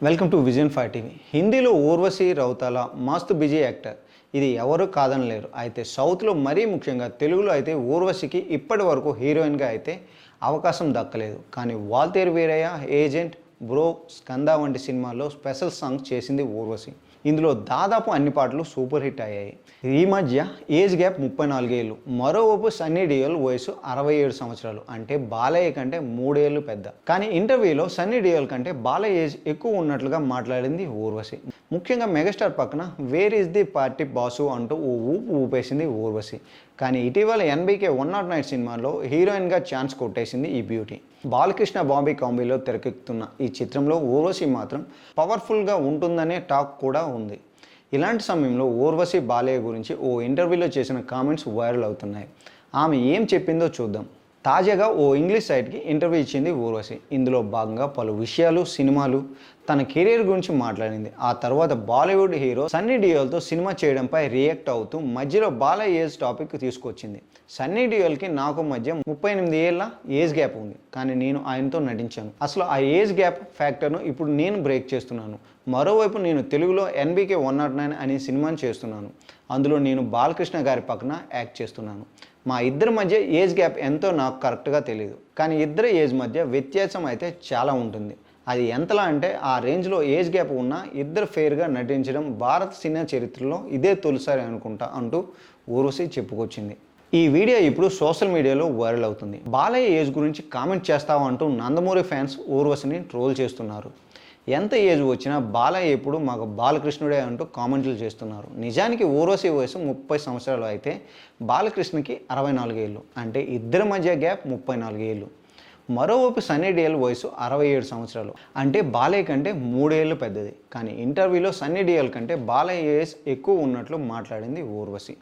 Welcome to vision 5 TV. హిందీలో ఊర్వశి రౌతాల మస్తు busy actor. ఇది ఎవరు కాదనలేరు. అయితే సౌత్లో మరీ ముఖ్యంగా తెలుగులో అయితే ఊర్వశికి ఇప్పటి వరకు హీరోయిన్గా అయితే అవకాశం దక్కలేదు. కానీ వాల్తేరు వీరయ్య, ఏజెంట్, బ్రో, స్కంద వంటి సినిమాల్లో స్పెషల్ సాంగ్స్ చేసింది ఊర్వశి. ఇందులో దాదాపు అన్ని పాటలు సూపర్ హిట్ అయ్యాయి. ఈ మధ్య ఏజ్ గ్యాప్ 34 ఏళ్ళు. మరోవైపు సన్నీ డియోల్ వయసు 67 సంవత్సరాలు, అంటే బాలయ్య కంటే 3 ఏళ్ళు పెద్ద. కానీ ఇంటర్వ్యూలో సన్నీ డియోల్ కంటే బాలయ్య ఏజ్ ఎక్కువ ఉన్నట్లుగా మాట్లాడింది ఊర్వశి. ముఖ్యంగా మెగాస్టార్ పక్కన where is the party boss అంటూ ఓ ఊపు ఊపేసింది ఊర్వశి. కానీ ఇటీవల ఎన్బీకే 109 సినిమాలో హీరోయిన్గా ఛాన్స్ కొట్టేసింది ఈ బ్యూటీ. బాలకృష్ణ బాంబీ కాంబీలో తెరకెక్కుతున్న ఈ చిత్రంలో ఊర్వశి మాత్రం పవర్ఫుల్గా ఉంటుందనే టాక్ కూడా ఉంది. ఇలాంటి సమయంలో ఊర్వశి బాలయ్య గురించి ఓ ఇంటర్వ్యూలో చేసిన కామెంట్స్ వైరల్ అవుతున్నాయి. ఆమె ఏం చెప్పిందో చూద్దాం. తాజాగా ఓ ఇంగ్లీష్ సైట్కి ఇంటర్వ్యూ ఇచ్చింది ఊర్వశి. ఇందులో భాగంగా పలు విషయాలు, సినిమాలు, తన కెరీర్ గురించి మాట్లాడింది. ఆ తర్వాత బాలీవుడ్ హీరో సన్నీ డియోల్తో సినిమా చేయడంపై రియాక్ట్ అవుతూ మధ్యలో బాలయ్య ఏజ్ టాపిక్ తీసుకొచ్చింది. సన్నీ డియోల్కి నాకు మధ్య 38 ఏళ్ళ ఏజ్ గ్యాప్ ఉంది, కానీ నేను ఆయనతో నటించాను. అసలు ఆ ఏజ్ గ్యాప్ ఫ్యాక్టర్ను ఇప్పుడు నేను బ్రేక్ చేస్తున్నాను. మరోవైపు నేను తెలుగులో ఎన్బీకే 109 అనే సినిమాను చేస్తున్నాను. అందులో నేను బాలకృష్ణ గారి పక్కన యాక్ట్ చేస్తున్నాను. మా ఇద్దరి మధ్య ఏజ్ గ్యాప్ ఎంతో నాకు కరెక్ట్గా తెలియదు, కానీ ఇద్దరి ఏజ్ మధ్య వ్యత్యాసం అయితే చాలా ఉంటుంది. అది ఎంతలా అంటే ఆ రేంజ్లో ఏజ్ గ్యాప్ ఉన్న ఇద్దరు ఫెయిర్గా నటించడం భారత సినిమా చరిత్రలో ఇదే తొలిసారి అనుకుంటా అంటూ ఊర్వశి చెప్పుకొచ్చింది. ఈ వీడియో ఇప్పుడు సోషల్ మీడియాలో వైరల్ అవుతుంది. బాలయ్య ఏజ్ గురించి కామెంట్ చేస్తావా అంటూ నందమూరి ఫ్యాన్స్ ఊర్వశిని ట్రోల్ చేస్తున్నారు. ఎంత ఏజ్ వచ్చినా బాలయ్య ఎప్పుడు మాకు బాలకృష్ణుడే అంటూ కామెంట్లు చేస్తున్నారు. నిజానికి ఊర్వశి వయసు 30 సంవత్సరాలు అయితే బాలకృష్ణకి 64 ఏళ్ళు, అంటే ఇద్దరి మధ్య గ్యాప్ 34 ఏళ్ళు. మరోవైపు సన్నీ డియోల్ వయసు 67 సంవత్సరాలు, అంటే బాలయ్య కంటే 3 ఏళ్ళు పెద్దది. కానీ ఇంటర్వ్యూలో సన్నీ డియోల్ కంటే బాలయ్య ఏజ్ ఎక్కువ ఉన్నట్లు మాట్లాడింది ఊర్వశి.